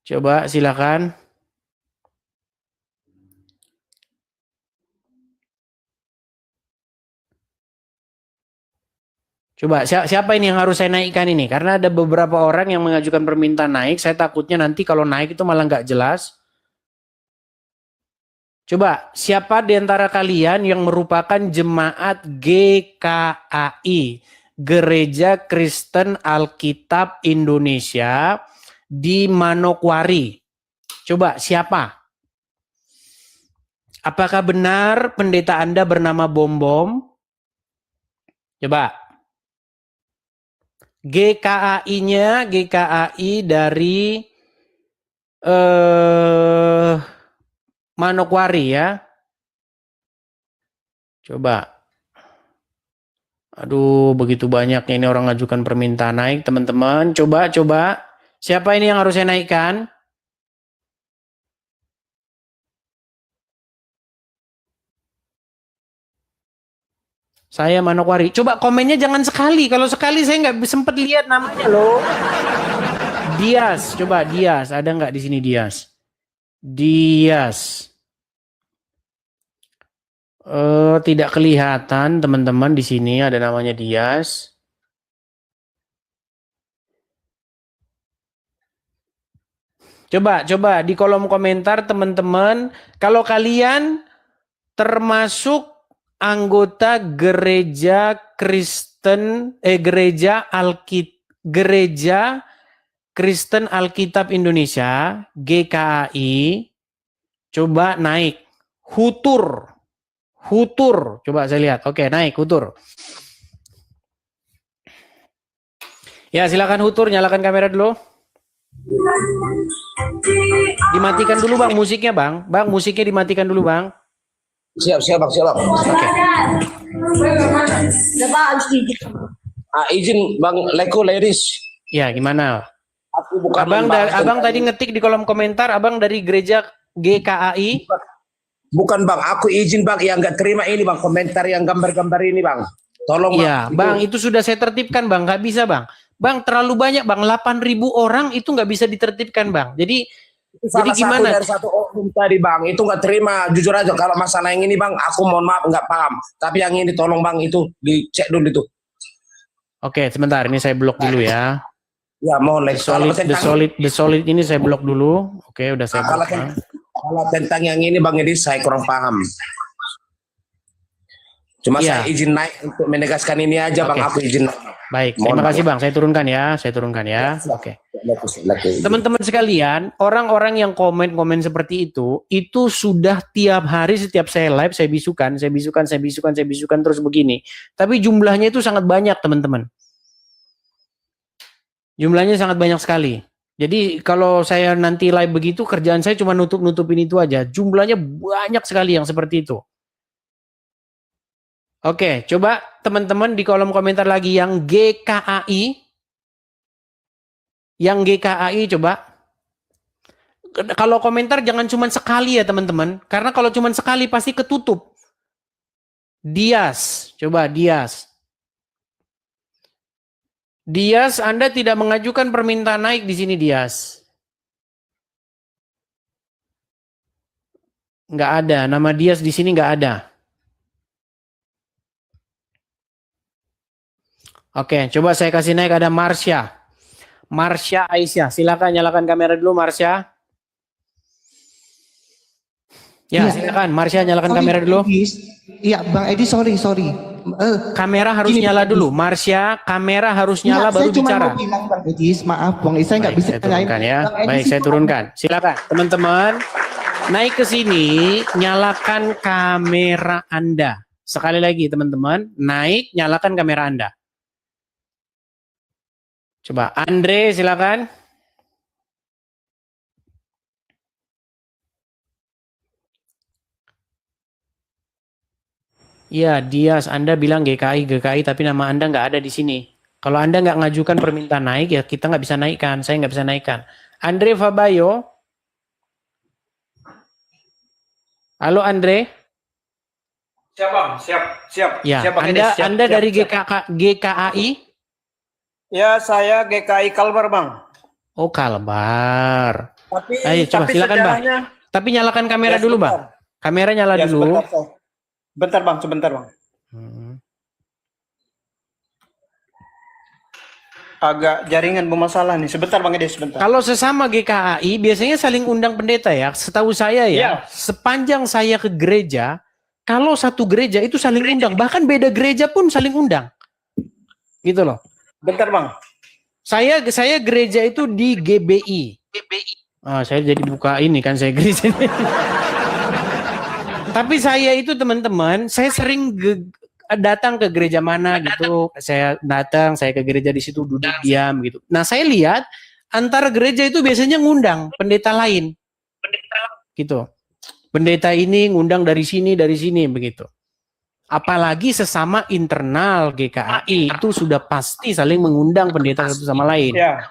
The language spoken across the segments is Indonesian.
Coba silakan. Coba siapa ini yang harus saya naikkan ini? Karena ada beberapa orang yang mengajukan permintaan naik. Saya takutnya nanti kalau naik itu malah nggak jelas. Coba siapa di antara kalian yang merupakan jemaat GKAI, Gereja Kristen Alkitab Indonesia di Manokwari? Coba siapa? Apakah benar pendeta Anda bernama Bom Bom? Coba. GKAI-nya GKAI dari Manokwari ya. Coba. Aduh, begitu banyaknya ini orang ngajukan permintaan naik, teman-teman. Coba. Siapa ini yang harus saya naikkan? Saya Manokwari. Coba komennya jangan sekali. Kalau sekali saya nggak sempat lihat namanya loh. Dias. Coba Dias. Ada nggak di sini Dias? Dias. Tidak kelihatan teman-teman di sini ada namanya Dias. Coba di kolom komentar teman-teman. Kalau kalian termasuk anggota Gereja Kristen Gereja Kristen Alkitab Indonesia GKAI, coba naik Hutur, coba saya lihat. Oke, naik Hutur. Ya, silakan Hutur, nyalakan kamera dulu. Dimatikan dulu Bang musiknya Bang. Bang, musiknya dimatikan dulu Bang. Siap Bang. Oke. Izin Bang Leko Ladies. Ya, gimana? Aku bukan Abang tadi ngetik di kolom komentar, Abang dari gereja GKAI. Bukan Bang, aku izin Bang yang nggak terima ini Bang, komentar yang gambar-gambar ini Bang. Tolong Iya, Bang, itu sudah saya tertibkan Bang, nggak bisa Bang. Bang, terlalu banyak Bang, 8.000 orang itu nggak bisa ditertibkan Bang. Jadi gimana? Dari satu oknum tadi Bang, itu nggak terima. Jujur aja kalau masalah yang ini Bang, aku mohon maaf nggak paham. Tapi yang ini tolong Bang itu dicek dulu itu. Oke, sebentar, ini saya blok dulu ya. Ya mohon The solid ini saya blok dulu. Oke, udah saya blok. Kalau tentang yang ini Bang Edi saya kurang paham. Cuma saya izin naik untuk menegaskan ini aja Bang, aku izin. Baik, terima kasih Bang. Saya turunkan ya. Oke. Teman-teman sekalian, orang-orang yang komen seperti itu sudah tiap hari setiap saya live saya bisukan terus begini. Tapi jumlahnya itu sangat banyak, teman-teman. Jumlahnya sangat banyak sekali. Jadi kalau saya nanti live begitu, kerjaan saya cuma nutupin itu aja. Jumlahnya banyak sekali yang seperti itu. Oke, coba teman-teman di kolom komentar lagi yang GKAI. Yang GKAI coba. Kalau komentar jangan cuma sekali ya teman-teman. Karena kalau cuma sekali pasti ketutup. Dias, coba Dias. Dias, Anda tidak mengajukan permintaan naik di sini Dias. Nggak ada, nama Dias di sini nggak ada. Oke, coba saya kasih naik ada Marsha. Marsha Aisyah, silakan nyalakan kamera dulu Marsha. Ya, silakan Marsha nyalakan kamera dulu. Iya, Bang Edi, sorry. Kamera harus nyala dulu. Marsha, kamera harus nyala baru bicara. Saya cuma mau bilang Bang Edi, maaf Bang Edi, saya nggak bisa turunkan ya. Baik, saya turunkan. Silakan teman-teman naik ke sini, nyalakan kamera Anda. Sekali lagi teman-teman, naik, nyalakan kamera Anda. Coba Andre silakan. Iya, Dias, Anda bilang GKI, tapi nama Anda nggak ada di sini. Kalau Anda nggak ngajukan permintaan naik, ya kita nggak bisa naikkan. Saya nggak bisa naikkan. Andre Fabayo. Halo Andre. Siap Bang, siap. Ya, siap, Anda dari GKAI? Ya, saya GKI Kalbar Bang. Oh, Kalbar. Ayo, coba silakan Bang. Tapi nyalakan kamera dulu Bang. Kamera nyala dulu. Sebentar Bang. Agak jaringan bermasalah nih. Sebentar Bang Edi, sebentar. Kalau sesama GKAI biasanya saling undang pendeta ya. Setahu saya ya, sepanjang saya ke gereja, kalau satu gereja itu saling undang, bahkan beda gereja pun saling undang. Gitu loh. Bentar Bang. Saya gereja itu di GBI. Saya jadi buka ini kan saya gereja. Tapi saya itu teman-teman, saya sering datang ke gereja mana gitu, saya datang, saya ke gereja di situ duduk diam gitu. Nah saya lihat antara gereja itu biasanya ngundang pendeta lain, gitu. Pendeta ini ngundang dari sini begitu. Apalagi sesama internal GKAI itu sudah pasti saling mengundang pendeta satu sama lain. Ya.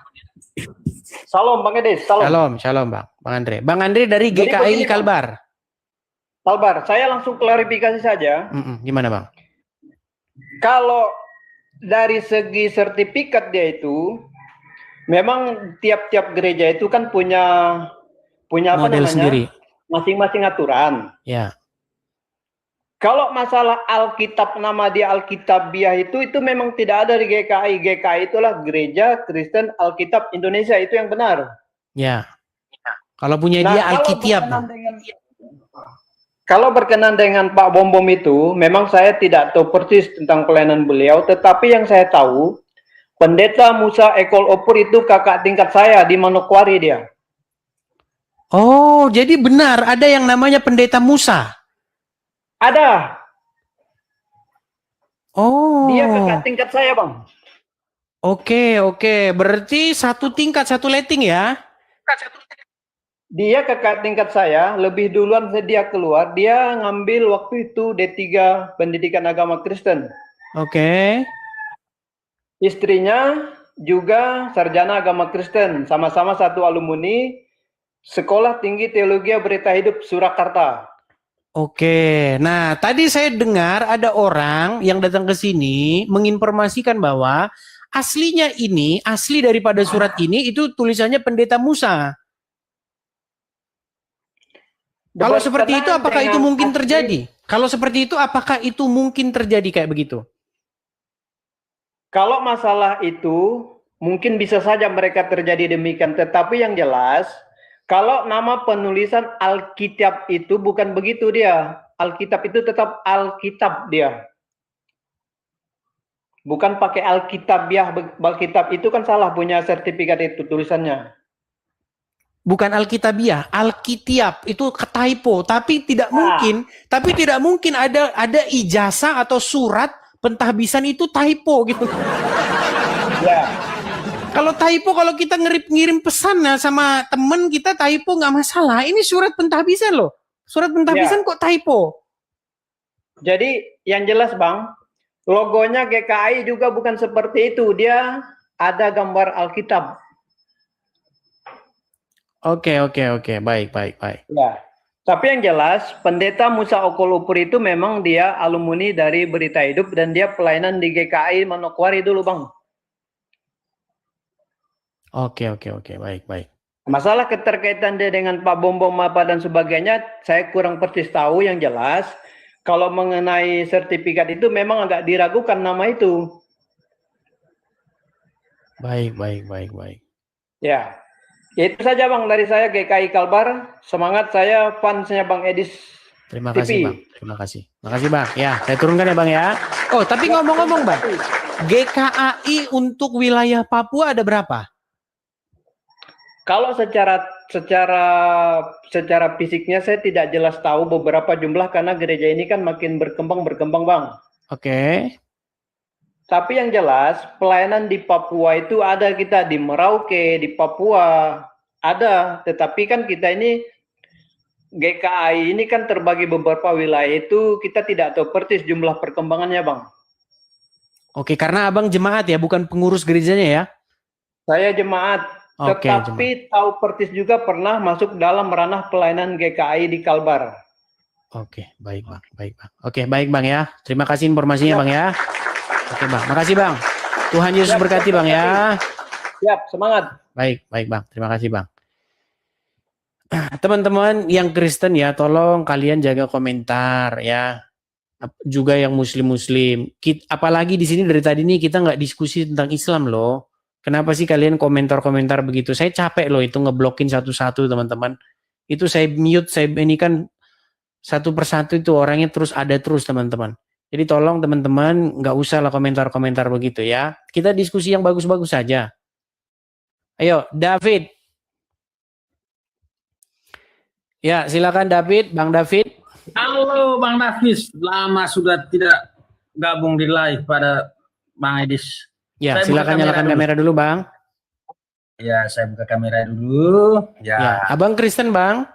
Salam Bang Edi, salam. Shalom Bang Andre. Bang Andre dari GKAI Kalbar. Kalbar, saya langsung klarifikasi saja. Gimana Bang? Kalau dari segi sertifikat dia itu, memang tiap-tiap gereja itu kan punya apa model namanya? Sendiri. Masing-masing aturan. Ya. Kalau masalah Alkitab, nama dia Alkitabiah itu memang tidak ada di GKI. GKI itulah Gereja Kristen Alkitab Indonesia, itu yang benar. Ya. Kalau punya dia Alkitab. Kalau berkenan dengan Pak Bom Bom itu, memang saya tidak tahu persis tentang pelayanan beliau, tetapi yang saya tahu, Pendeta Musa Ekol Opur itu kakak tingkat saya di Manokwari dia. Oh, jadi benar ada yang namanya Pendeta Musa? Ada. Oh. Dia kakak tingkat saya Bang. Oke. Berarti satu tingkat, satu letting ya? Dia kakak tingkat saya, lebih duluan dia keluar, dia ngambil waktu itu D3 Pendidikan Agama Kristen. Oke. Istrinya juga sarjana agama Kristen, sama-sama satu alumni Sekolah Tinggi Teologi Berita Hidup Surakarta. Oke, nah tadi saya dengar ada orang yang datang ke sini menginformasikan bahwa aslinya ini, asli daripada surat ini itu tulisannya Pendeta Musa. Kalau seperti itu apakah itu mungkin terjadi? Kalau seperti itu apakah itu mungkin terjadi kayak begitu? Kalau masalah itu mungkin bisa saja mereka terjadi demikian, tetapi yang jelas kalau nama penulisan Alkitab itu bukan begitu dia. Alkitab itu tetap Alkitab dia. Bukan pakai Alkitabiah, Alkitab itu kan salah punya sertifikat itu tulisannya. Bukan Alkitabiah, Alkitiab itu typo, tapi tidak mungkin ada ijazah atau surat pentahbisan itu typo gitu. Ya. Kalau typo, kalau kita ngirim pesan sama temen kita typo nggak masalah. Ini surat pentahbisan loh. Surat pentahbisan kok typo? Jadi yang jelas Bang, logonya GKI juga bukan seperti itu. Dia ada gambar Alkitab. Oke. Baik. Ya. Tapi yang jelas, Pendeta Musa Ekol Opur itu memang dia alumni dari Berita Hidup dan dia pelayanan di GKI Manokwari dulu Bang. Oke. Baik. Masalah keterkaitan dia dengan Pak Bom Bom apa dan sebagainya, saya kurang persis tahu. Yang jelas, kalau mengenai sertifikat itu memang agak diragukan nama itu. Baik. Ya. Itu saja Bang dari saya GKI Kalbar. Semangat, saya fansnya Bang Edis. Terima kasih Bang. Terima kasih Bang. Ya, saya turunkan ya Bang ya. Oh, tapi ngomong-ngomong Bang, GKAI untuk wilayah Papua ada berapa? Kalau secara fisiknya saya tidak jelas tahu beberapa jumlah karena gereja ini kan makin berkembang Bang. Oke. Tapi yang jelas pelayanan di Papua itu ada, kita di Merauke, di Papua ada. Tetapi kan kita ini GKI ini kan terbagi beberapa wilayah, itu kita tidak tahu persis jumlah perkembangannya Bang. Oke, karena Abang jemaat ya, bukan pengurus gerejanya ya? Saya jemaat, tetapi tahu persis juga pernah masuk dalam ranah pelayanan GKI di Kalbar. Oke, baik Bang. Oke, baik Bang ya. Terima kasih informasinya Bang ya. Oke Bang, makasih Bang. Tuhan Yesus berkati Bang ya. Siap, semangat. Baik Bang. Terima kasih Bang. Teman-teman yang Kristen ya, tolong kalian jaga komentar ya. Juga yang Muslim-Muslim. Apalagi di sini dari tadi nih kita nggak diskusi tentang Islam loh. Kenapa sih kalian komentar-komentar begitu? Saya capek loh itu ngeblokin satu-satu teman-teman. Itu saya mute, saya ini kan satu persatu itu orangnya terus ada terus teman-teman. Jadi tolong teman-teman nggak usah lah komentar-komentar begitu ya. Kita diskusi yang bagus-bagus saja. Ayo David. Ya silakan David, Bang David. Halo Bang Nafis, lama sudah tidak gabung di live pada Bang Edis. Ya Saya silakan nyalakan kamera dulu Bang. Ya saya buka kamera dulu. Ya, Abang Kristen Bang.